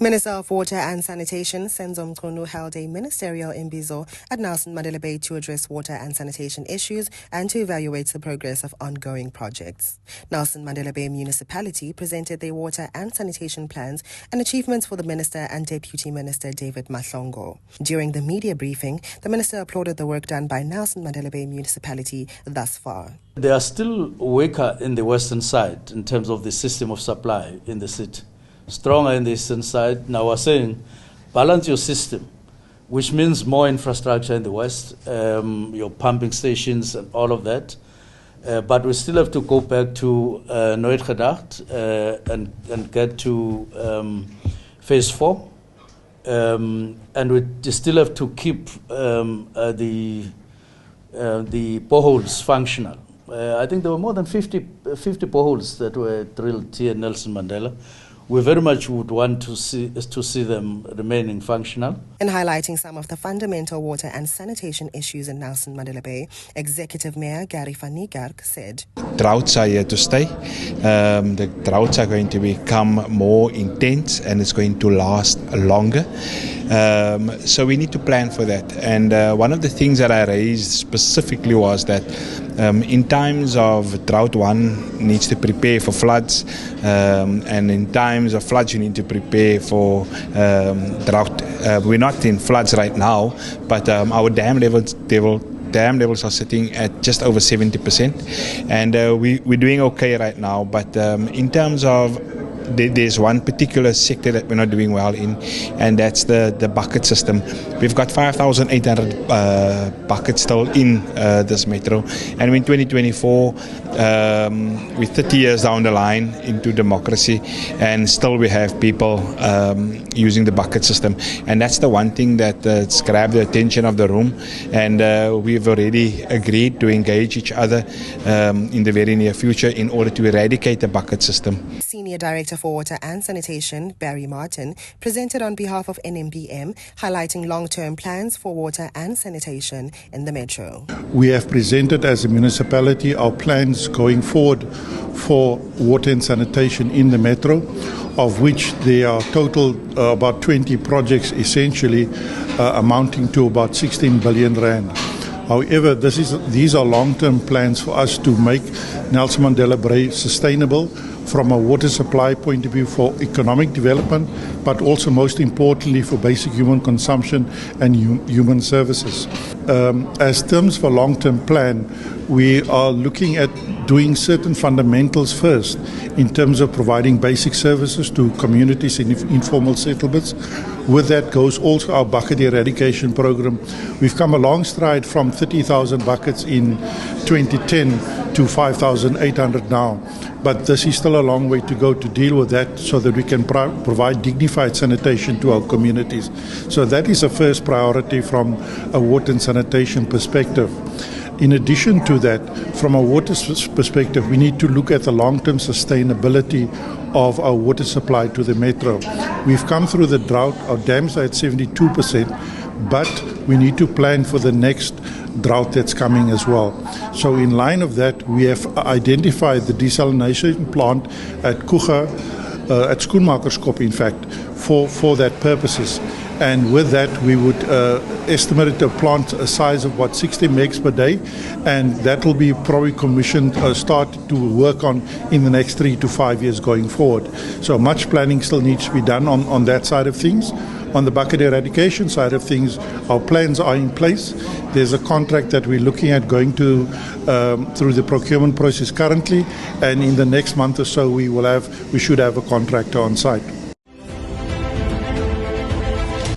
Minister of Water and Sanitation, Senzo Mchunu, held a ministerial imbizo at Nelson Mandela Bay to address water and sanitation issues and to evaluate the progress of ongoing projects. Nelson Mandela Bay Municipality presented their water and sanitation plans and achievements for the Minister and Deputy Minister David Mahlongo. During the media briefing, the Minister applauded the work done by Nelson Mandela Bay Municipality thus far. They are still weaker in the western side in terms of the system of supply in the city. Stronger in the eastern side. Now we're saying balance your system, which means more infrastructure in the west, your pumping stations and all of that. But we still have to go back to Nooit Gedacht and get to phase 4. And we still have to keep the boreholes functional. I think there were more than 50 boreholes that were drilled here in Nelson Mandela. We very much would want to see them remaining functional. In highlighting some of the fundamental water and sanitation issues in Nelson Mandela Bay, Executive Mayor Gary van Niekerk said, Droughts are here to stay. The droughts are going to become more intense and it's going to last longer. So we need to plan for that. And one of the things that I raised specifically was that in times of drought, one needs to prepare for floods, and in times of floods, you need to prepare for drought. We're not in floods right now, but our dam levels are sitting at just over 70%, and we're doing okay right now. But in terms of there's one particular sector that we're not doing well in, and that's the bucket system. We've got 5,800 buckets still in this metro, and in 2024, we're 30 years down the line into democracy, and still we have people using the bucket system. And that's the one thing that's grabbed the attention of the room, and we've already agreed to engage each other in the very near future in order to eradicate the bucket system. Senior Director for Water and Sanitation, Barry Martin, presented on behalf of NMBM, highlighting long-term plans for water and sanitation in the metro. We have presented as a municipality our plans going forward for water and sanitation in the metro, of which there are total about 20 projects essentially amounting to about 16 billion rand. However, these are long-term plans for us to make Nelson Mandela Bay sustainable from a water supply point of view for economic development, but also most importantly for basic human consumption and human services. As terms for long-term plan, we are looking at doing certain fundamentals first in terms of providing basic services to communities in informal settlements. With that goes also our bucket eradication program. We've come a long stride from 30,000 buckets in 2010 to 5,800 now. But this is still a long way to go to deal with that so that we can provide dignified sanitation to our communities. So that is a first priority from a water and sanitation perspective. In addition to that, from a water perspective, we need to look at the long-term sustainability of our water supply to the metro. We've come through the drought, our dams are at 72%, but we need to plan for the next drought that's coming as well. So in line of that, we have identified the desalination plant at Kuga, at Schoenmakerskop in fact, for that purposes. And with that, we would estimate a plant a size of about 60 megs per day, and that will be probably commissioned, start to work on in the next 3 to 5 years going forward. So much planning still needs to be done on that side of things. On the bucket eradication side of things, our plans are in place. There's a contract that we're looking at going to through the procurement process currently, and in the next month or so we should have a contractor on site.